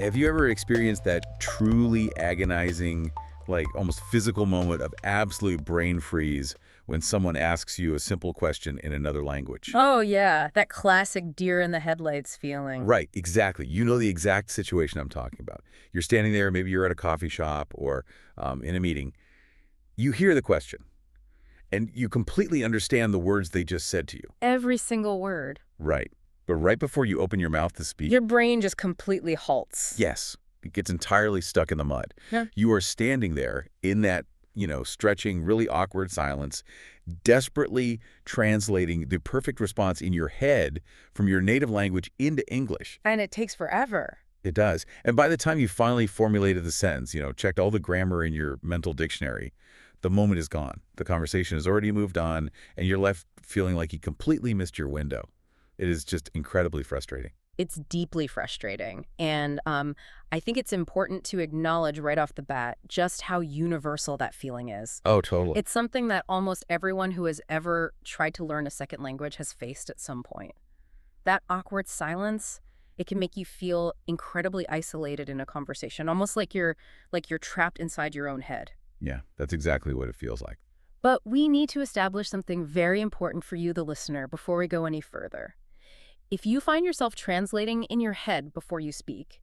Have you ever experienced that truly agonizing, like almost physical moment of absolute brain freeze when someone asks you a simple question in another language? Oh, yeah, that classic deer in the headlights feeling. Right, exactly. You know the exact situation I'm talking about. You're standing there, maybe you're at a coffee shop or in a meeting. You hear the question, and you completely understand the words they just said to you. Every single word. Right. But right before you open your mouth to speak, Your brain just completely halts. yes, it gets entirely stuck in the mud. Yeah. You are standing there in that, stretching, really awkward silence, desperately translating the perfect response in your head from your native language into English. And it takes forever. It does. And by the time you finally formulated the sentence, checked all the grammar in your mental dictionary, the moment is gone. The conversation has already moved on, and you're left feeling like you completely missed your window. It is just incredibly frustrating. It's deeply frustrating. And I think it's important to acknowledge right off the bat just how universal that feeling is. Oh, totally. It's something that almost everyone who has ever tried to learn a second language has faced at some point. That awkward silence, it can make you feel incredibly isolated in a conversation, almost like you're trapped inside your own head. Yeah, that's exactly what it feels like. But we need to establish something very important for you, the listener, before we go any further. If you find yourself translating in your head before you speak,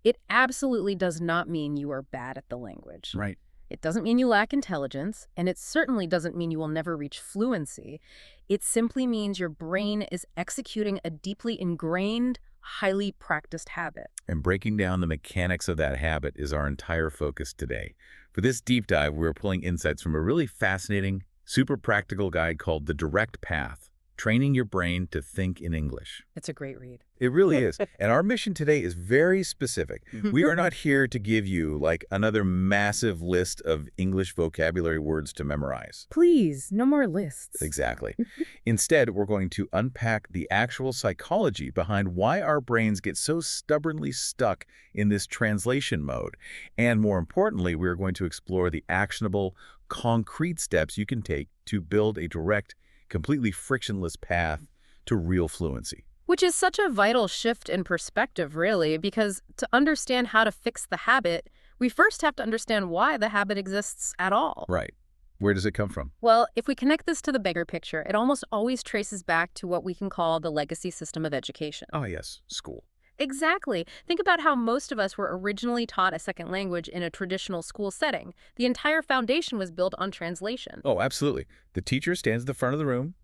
it absolutely does not mean you are bad at the language. Right. It doesn't mean you lack intelligence, and it certainly doesn't mean you will never reach fluency. It simply means your brain is executing a deeply ingrained, highly practiced habit. And breaking down the mechanics of that habit is our entire focus today. For this deep dive, we're pulling insights from a really fascinating, super practical guide called The Direct Path: Training Your Brain to Think in English. It's a great read. It really is. And our mission today is very specific. We are not here to give you like another massive list of English vocabulary words to memorize. Please, no more lists. Exactly. Instead, we're going to unpack the actual psychology behind why our brains get so stubbornly stuck in this translation mode. And more importantly, we're going to explore the actionable, concrete steps you can take to build a direct, completely frictionless path to real fluency. Which is such a vital shift in perspective, really, because to understand how to fix the habit, we first have to understand why the habit exists at all. Right. Where does it come from? Well, if we connect this to the bigger picture, it almost always traces back to what we can call the legacy system of education. Oh, yes, school. Exactly. Think about how most of us were originally taught a second language in a traditional school setting. The entire foundation was built on translation. Oh, absolutely. The teacher stands at the front of the room,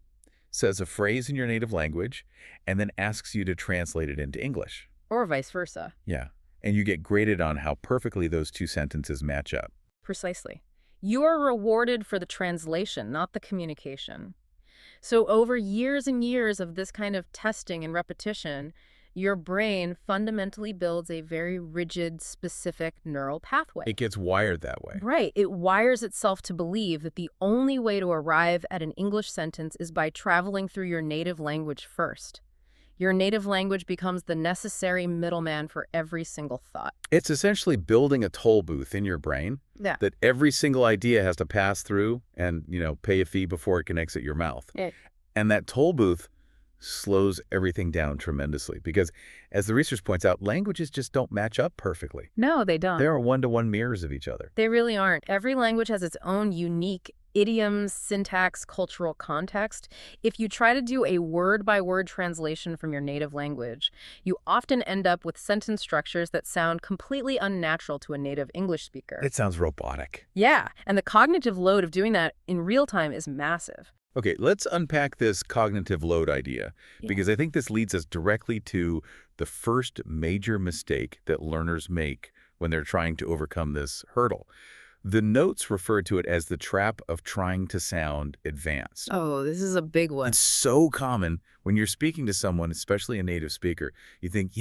says a phrase in your native language, and then asks you to translate it into English. Or vice versa. Yeah. And you get graded on how perfectly those two sentences match up. Precisely. You are rewarded for the translation, not the communication. So over years and years of this kind of testing and repetition, your brain fundamentally builds a very rigid, specific neural pathway. It gets wired that way. Right. It wires itself to believe that the only way to arrive at an English sentence is by traveling through your native language first. Your native language becomes the necessary middleman for every single thought. It's essentially building a toll booth in your brain that every single idea has to pass through and, pay a fee before it can exit your mouth. And that toll booth slows everything down tremendously because, as the research points out, languages just don't match up perfectly. No, they don't. They are one-to-one mirrors of each other. They really aren't. Every language has its own unique idioms, syntax, cultural context. If you try to do a word-by-word translation from your native language, you often end up with sentence structures that sound completely unnatural to a native English speaker. It sounds robotic. Yeah, and the cognitive load of doing that in real time is massive. Okay, let's unpack this cognitive load idea, because I think this leads us directly to the first major mistake that learners make when they're trying to overcome this hurdle. The notes refer to it as the trap of trying to sound advanced. Oh, this is a big one. It's so common when you're speaking to someone, especially a native speaker. You think,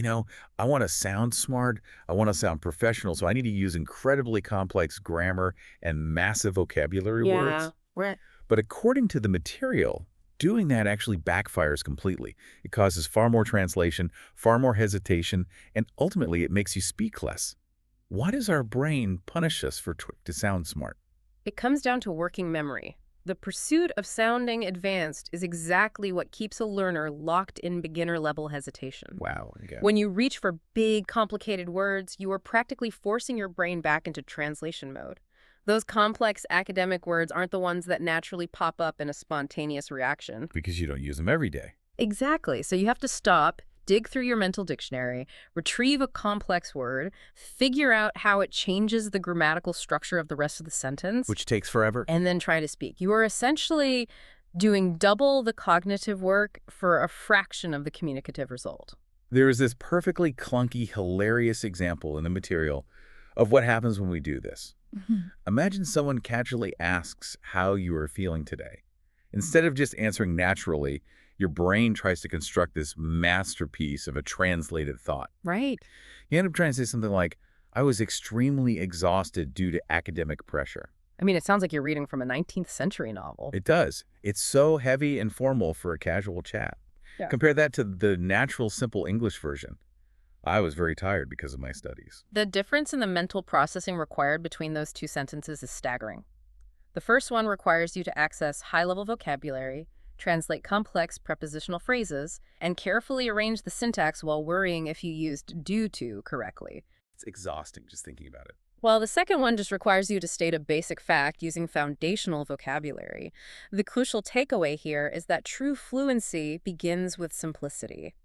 I want to sound smart, I want to sound professional, so I need to use incredibly complex grammar and massive vocabulary words. Right. But according to the material, doing that actually backfires completely. It causes far more translation, far more hesitation, and ultimately it makes you speak less. Why does our brain punish us for to sound smart? It comes down to working memory. The pursuit of sounding advanced is exactly what keeps a learner locked in beginner-level hesitation. Wow. Yeah. When you reach for big, complicated words, you are practically forcing your brain back into translation mode. Those complex academic words aren't the ones that naturally pop up in a spontaneous reaction. Because you don't use them every day. Exactly. So you have to stop, dig through your mental dictionary, retrieve a complex word, figure out how it changes the grammatical structure of the rest of the sentence, Which takes forever. and then try to speak. You are essentially doing double the cognitive work for a fraction of the communicative result. There is this perfectly clunky, hilarious example in the material of what happens when we do this. Imagine someone casually asks how you are feeling today. Instead of just answering naturally, your brain tries to construct this masterpiece of a translated thought. Right. You end up trying to say something like, I was extremely exhausted due to academic pressure. I mean, it sounds like you're reading from a 19th century novel. It does. It's so heavy and formal for a casual chat. Yeah. Compare that to the natural, simple English version. I was very tired because of my studies. The difference in the mental processing required between those two sentences is staggering. The first one requires you to access high-level vocabulary, translate complex prepositional phrases, and carefully arrange the syntax while worrying if you used due to correctly. It's exhausting just thinking about it. While the second one just requires you to state a basic fact using foundational vocabulary. The crucial takeaway here is that true fluency begins with simplicity.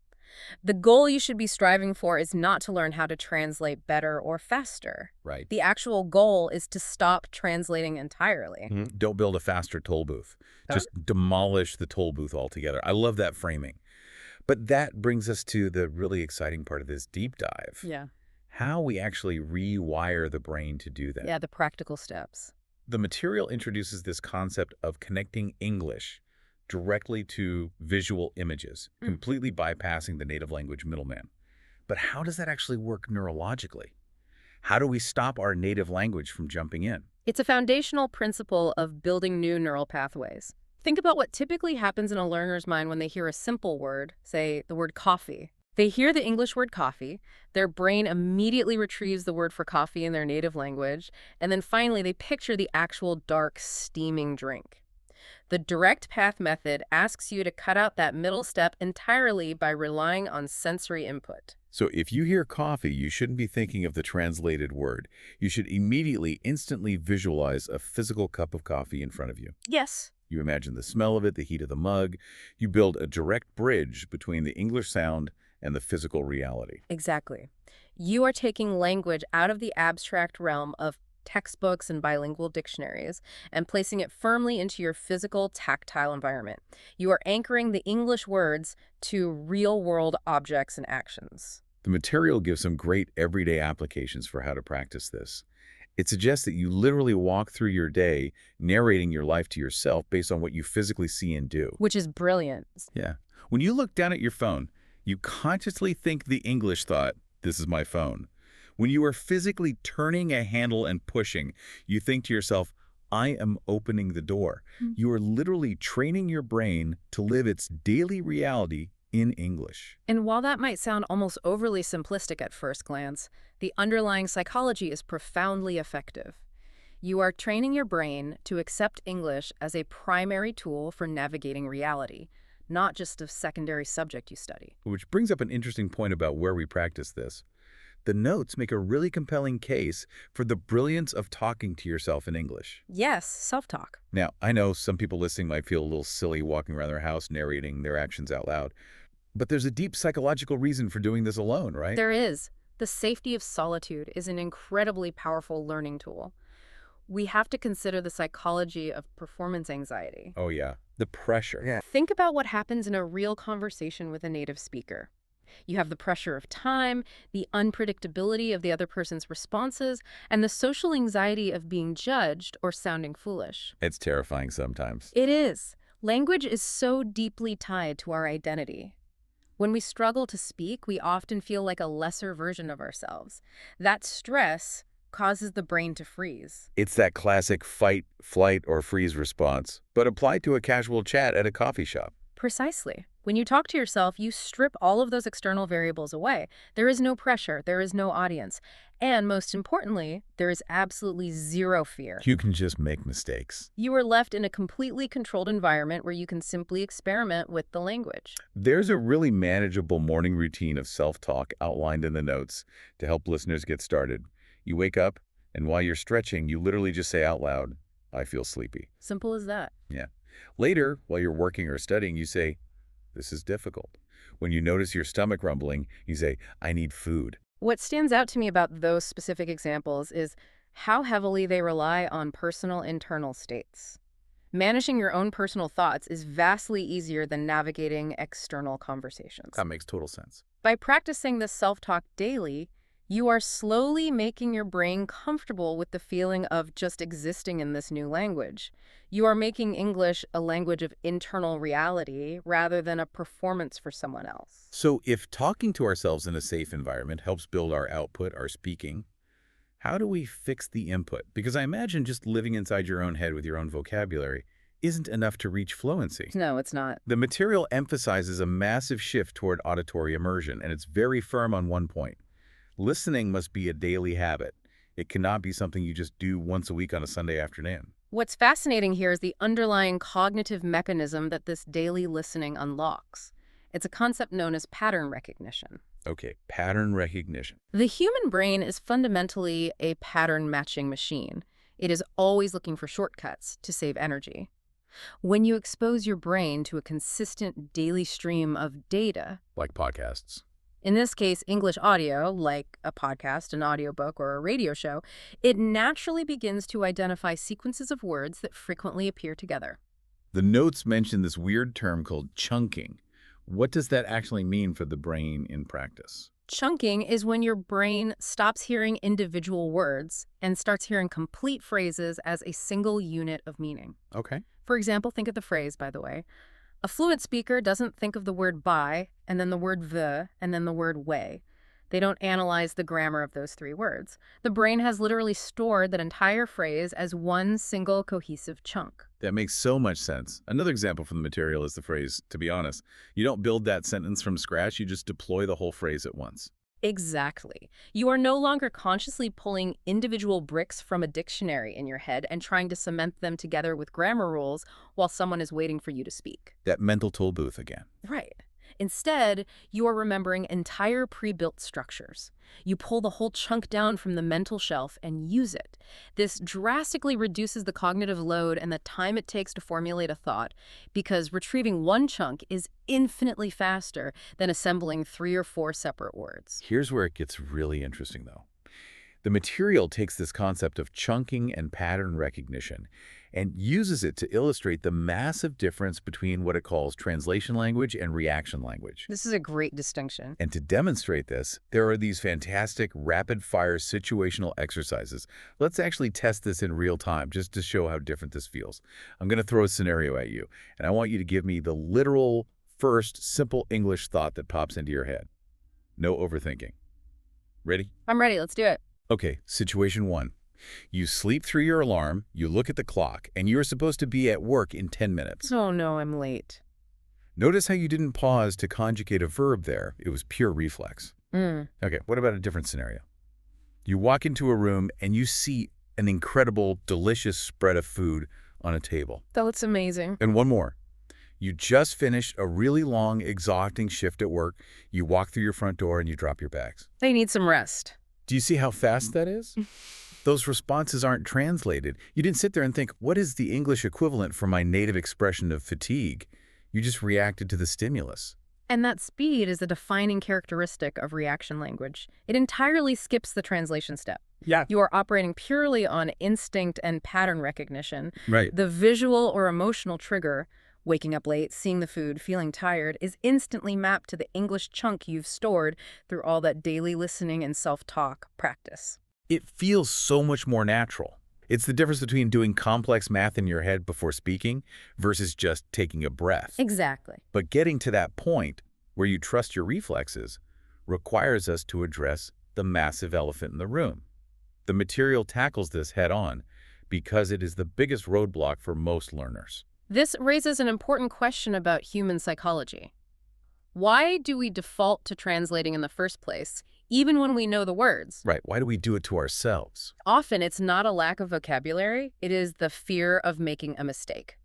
The goal you should be striving for is not to learn how to translate better or faster. Right. The actual goal is to stop translating entirely. Don't build a faster toll booth. Just demolish the toll booth altogether. I love that framing. But that brings us to the really exciting part of this deep dive. Yeah. How we actually rewire the brain to do that. Yeah, the practical steps. The material introduces this concept of connecting English directly to visual images, completely bypassing the native language middleman. But how does that actually work neurologically? How do we stop our native language from jumping in? It's a foundational principle of building new neural pathways. Think about what typically happens in a learner's mind when they hear a simple word, say the word coffee. They hear the English word coffee, their brain immediately retrieves the word for coffee in their native language, and then finally they picture the actual dark, steaming drink. The direct path method asks you to cut out that middle step entirely by relying on sensory input. So if you hear coffee, you shouldn't be thinking of the translated word. You should immediately, instantly visualize a physical cup of coffee in front of you. Yes. You imagine the smell of it, the heat of the mug. You build a direct bridge between the English sound and the physical reality. Exactly. You are taking language out of the abstract realm of textbooks and bilingual dictionaries and placing it firmly into your physical, tactile environment. You are anchoring the English words to real-world objects and actions. The material gives some great everyday applications for how to practice this. It suggests that you literally walk through your day narrating your life to yourself based on what you physically see and do. Which is brilliant. Yeah. When you look down at your phone, you consciously think the English thought, this is my phone. When you are physically turning a handle and pushing, you think to yourself, I am opening the door. You are literally training your brain to live its daily reality in English. And while that might sound almost overly simplistic at first glance, the underlying psychology is profoundly effective. You are training your brain to accept English as a primary tool for navigating reality, not just a secondary subject you study. Which brings up an interesting point about where we practice this. The notes make a really compelling case for the brilliance of talking to yourself in English. Yes, self-talk. Now, I know some people listening might feel a little silly walking around their house narrating their actions out loud, but there's a deep psychological reason for doing this alone, right? There is. The safety of solitude is an incredibly powerful learning tool. We have to consider the psychology of performance anxiety. Oh yeah, the pressure. Yeah. Think about what happens in a real conversation with a native speaker. You have the pressure of time, the unpredictability of the other person's responses, and the social anxiety of being judged or sounding foolish. It's terrifying sometimes. It is. Language is so deeply tied to our identity. When we struggle to speak, we often feel like a lesser version of ourselves. That stress causes the brain to freeze. It's that classic fight, flight, or freeze response, but applied to a casual chat at a coffee shop. Precisely. When you talk to yourself, you strip all of those external variables away. There is no pressure, there is no audience. And most importantly, there is absolutely zero fear. You can just make mistakes. You are left in a completely controlled environment where you can simply experiment with the language. There's a really manageable morning routine of self-talk outlined in the notes to help listeners get started. You wake up, and while you're stretching, you literally just say out loud, "I feel sleepy." Simple as that. Yeah. Later, while you're working or studying, you say, "This is difficult." When you notice your stomach rumbling, you say, "I need food." What stands out to me about those specific examples is how heavily they rely on personal internal states. Managing your own personal thoughts is vastly easier than navigating external conversations. That makes total sense. By practicing this self-talk daily, you are slowly making your brain comfortable with the feeling of just existing in this new language. You are making English a language of internal reality rather than a performance for someone else. So if talking to ourselves in a safe environment helps build our output, our speaking, how do we fix the input? Because I imagine just living inside your own head with your own vocabulary isn't enough to reach fluency. No, it's not. The material emphasizes a massive shift toward auditory immersion, and it's very firm on one point. Listening must be a daily habit. It cannot be something you just do once a week on a Sunday afternoon. What's fascinating here is the underlying cognitive mechanism that this daily listening unlocks. It's a concept known as pattern recognition. Okay, pattern recognition. The human brain is fundamentally a pattern matching machine. It is always looking for shortcuts to save energy. When you expose your brain to a consistent daily stream of data, Like podcasts. in this case, English audio, like a podcast, an audiobook, or a radio show, it naturally begins to identify sequences of words that frequently appear together. The notes mention this weird term called chunking. What does that actually mean for the brain in practice? Chunking is when your brain stops hearing individual words and starts hearing complete phrases as a single unit of meaning. Okay. For example, think of the phrase, by the way. A fluent speaker doesn't think of the word by, and then the word the, and then the word way. They don't analyze the grammar of those three words. The brain has literally stored that entire phrase as one single cohesive chunk. That makes so much sense. Another example from the material is the phrase, "to be honest." You don't build that sentence from scratch, you just deploy the whole phrase at once. Exactly. You are no longer consciously pulling individual bricks from a dictionary in your head and trying to cement them together with grammar rules while someone is waiting for you to speak. That mental tool booth again. Right. Instead, you are remembering entire pre-built structures. You pull the whole chunk down from the mental shelf and use it. This drastically reduces the cognitive load and the time it takes to formulate a thought, because retrieving one chunk is infinitely faster than assembling 3 or 4 separate words. Here's where it gets really interesting, though. The material takes this concept of chunking and pattern recognition and uses it to illustrate the massive difference between what it calls translation language and reaction language. This is a great distinction. And to demonstrate this, there are these fantastic rapid-fire situational exercises. Let's actually test this in real time just to show how different this feels. I'm going to throw a scenario at you, and I want you to give me the literal first simple English thought that pops into your head. No overthinking. Ready? I'm ready. Let's do it. Okay, situation 1. You sleep through your alarm, you look at the clock, and you're supposed to be at work in 10 minutes. Oh no, I'm late. Notice how you didn't pause to conjugate a verb there. It was pure reflex. Okay, what about a different scenario? You walk into a room and you see an incredible, delicious spread of food on a table. That looks amazing. And one more. You just finished a really long, exhausting shift at work. You walk through your front door and you drop your bags. I need some rest. Do you see how fast that is? Those responses aren't translated. You didn't sit there and think, what is the English equivalent for my native expression of fatigue? You just reacted to the stimulus. And that speed is a defining characteristic of reaction language. It entirely skips the translation step. Yeah. You are operating purely on instinct and pattern recognition. Right. The visual or emotional trigger, waking up late, seeing the food, feeling tired, is instantly mapped to the English chunk you've stored through all that daily listening and self-talk practice. It feels so much more natural. It's the difference between doing complex math in your head before speaking versus just taking a breath. Exactly. But getting to that point where you trust your reflexes requires us to address the massive elephant in the room. The material tackles this head-on because it is the biggest roadblock for most learners. This raises an important question about human psychology. Why do we default to translating in the first place, even when we know the words? Right, why do we do it to ourselves? Often it's not a lack of vocabulary, it is the fear of making a mistake.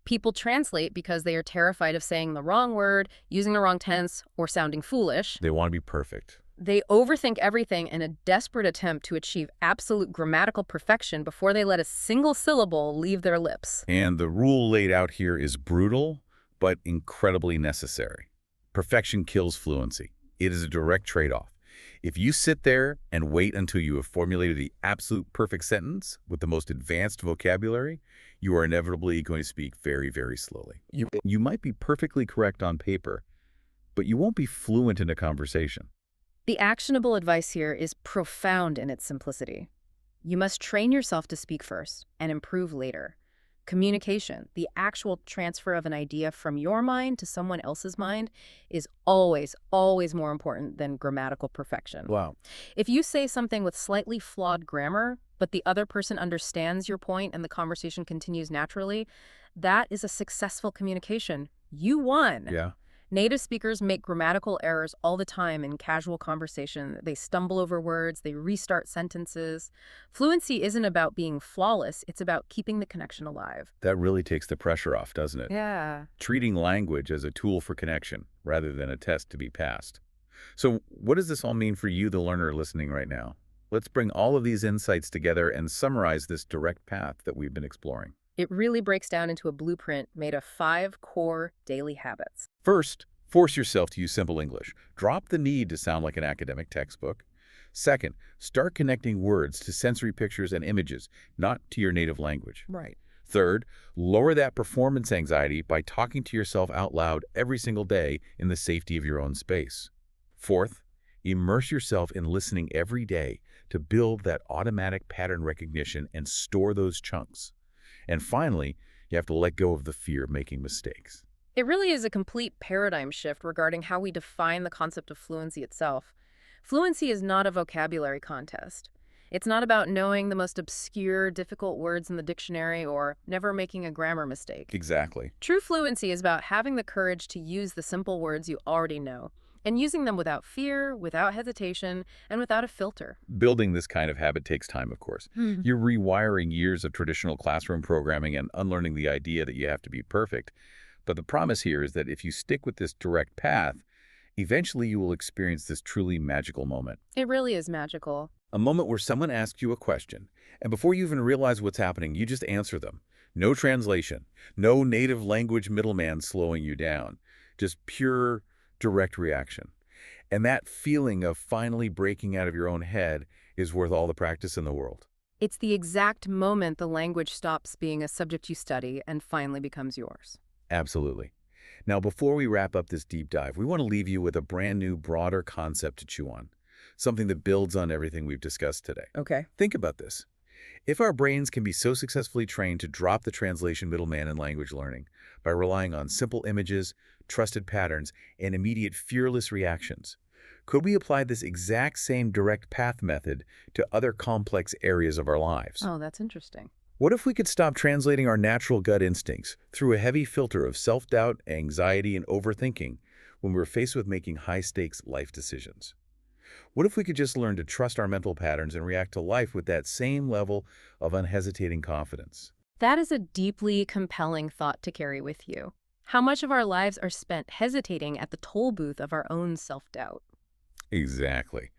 People translate because they are terrified of saying the wrong word, using the wrong tense, or sounding foolish. They want to be perfect. They overthink everything in a desperate attempt to achieve absolute grammatical perfection before they let a single syllable leave their lips. And the rule laid out here is brutal, but incredibly necessary. Perfection kills fluency. It is a direct trade-off. If you sit there and wait until you have formulated the absolute perfect sentence with the most advanced vocabulary, you are inevitably going to speak very, very slowly. You might be perfectly correct on paper, but you won't be fluent in a conversation. The actionable advice here is profound in its simplicity. You must train yourself to speak first and improve later. Communication, the actual transfer of an idea from your mind to someone else's mind, is always, always more important than grammatical perfection. Wow. If you say something with slightly flawed grammar, but the other person understands your point and the conversation continues naturally, that is a successful communication. You won. Yeah. Native speakers make grammatical errors all the time in casual conversation. They stumble over words, they restart sentences. Fluency isn't about being flawless, it's about keeping the connection alive. That really takes the pressure off, doesn't it? Yeah. Treating language as a tool for connection rather than a test to be passed. So what does this all mean for you, the learner listening right now? Let's bring all of these insights together and summarize this direct path that we've been exploring. It really breaks down into a blueprint made of 5 core daily habits. First, force yourself to use simple English. Drop the need to sound like an academic textbook. Second, start connecting words to sensory pictures and images, not to your native language. Right. Third, lower that performance anxiety by talking to yourself out loud every single day in the safety of your own space. Fourth, immerse yourself in listening every day to build that automatic pattern recognition and store those chunks. And finally, you have to let go of the fear of making mistakes. It really is a complete paradigm shift regarding how we define the concept of fluency itself. Fluency is not a vocabulary contest. It's not about knowing the most obscure, difficult words in the dictionary or never making a grammar mistake. Exactly. True fluency is about having the courage to use the simple words you already know and using them without fear, without hesitation, and without a filter. Building this kind of habit takes time, of course. You're rewiring years of traditional classroom programming and unlearning the idea that you have to be perfect. But the promise here is that if you stick with this direct path, eventually you will experience this truly magical moment. It really is magical. A moment where someone asks you a question, and before you even realize what's happening, you just answer them. No translation, no native language middleman slowing you down, just pure, direct reaction. And that feeling of finally breaking out of your own head is worth all the practice in the world. It's the exact moment the language stops being a subject you study and finally becomes yours. Absolutely. Now, before we wrap up this deep dive, we want to leave you with a brand new, broader concept to chew on, something that builds on everything we've discussed today. Okay. Think about this. If our brains can be so successfully trained to drop the translation middleman in language learning by relying on simple images, trusted patterns, and immediate fearless reactions, could we apply this exact same direct path method to other complex areas of our lives? Oh, that's interesting. What if we could stop translating our natural gut instincts through a heavy filter of self-doubt, anxiety, and overthinking when we're faced with making high-stakes life decisions? What if we could just learn to trust our mental patterns and react to life with that same level of unhesitating confidence? That is a deeply compelling thought to carry with you. How much of our lives are spent hesitating at the toll booth of our own self-doubt? Exactly.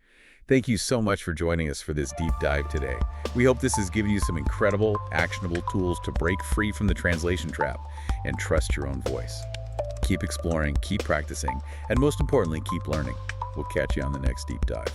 Thank you so much for joining us for this deep dive today. We hope this has given you some incredible, actionable tools to break free from the translation trap and trust your own voice. Keep exploring, keep practicing, and most importantly, keep learning. We'll catch you on the next deep dive.